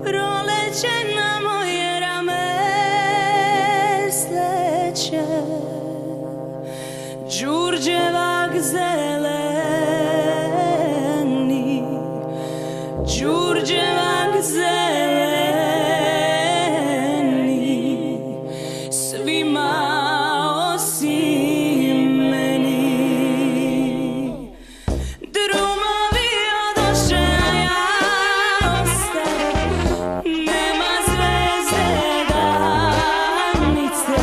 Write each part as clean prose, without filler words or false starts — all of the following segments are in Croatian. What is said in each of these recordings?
Proleće na moje rame sleće, đurđevak zeleni, đurđevak zeleni, svima osim meni. Drumovi odoše, a ja ostajem, nema zvezde danice,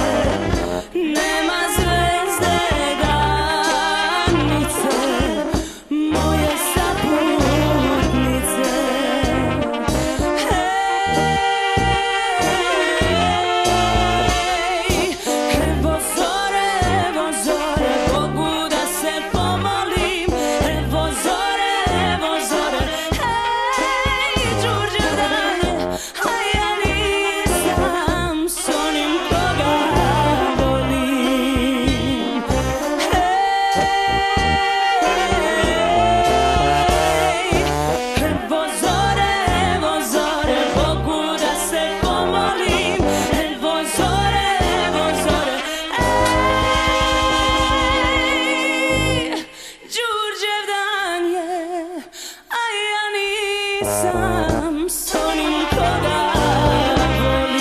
nema zvezde danice, moje saputnice. Evo zore, Bogu da se pomolim. Evo zore, Đurđevdan je, a ja nisam s onim koga volim. Evo zore, Bogu da se pomolim. Evo zore, Đurđevdan je, a ja nisam s onim koga volim.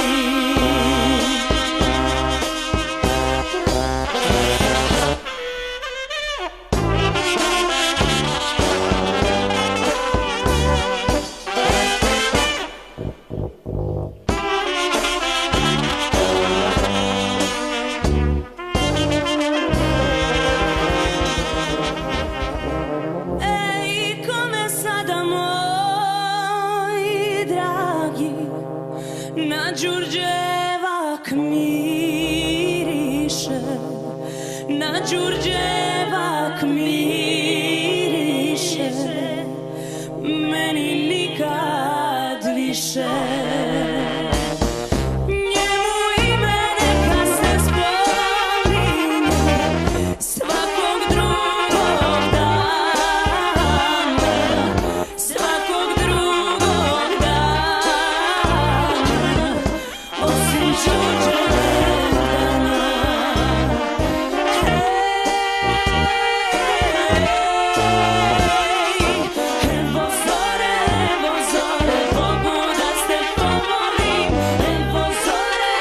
Ej, kome sada moj dragi na đurđevak miriše, na đurđevak miriše, meni nikad više. Njemu ime neka se spominje svakog drugog dana, svakog drugog dana, osim Đurđevdana. Evo zore, Bogu da se pomolim. Evo zore,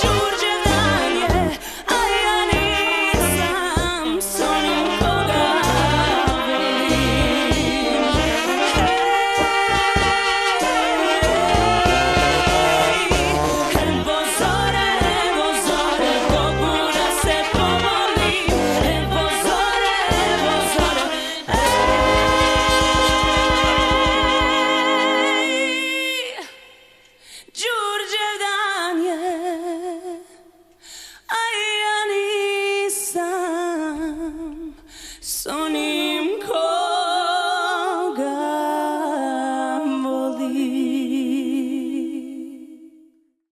Đurđevdan je, a ja nisam s onim koga volim. Evo zore, Bogu da se pomolim. Evo zore, Đurđevdan je, a ja nisam s onim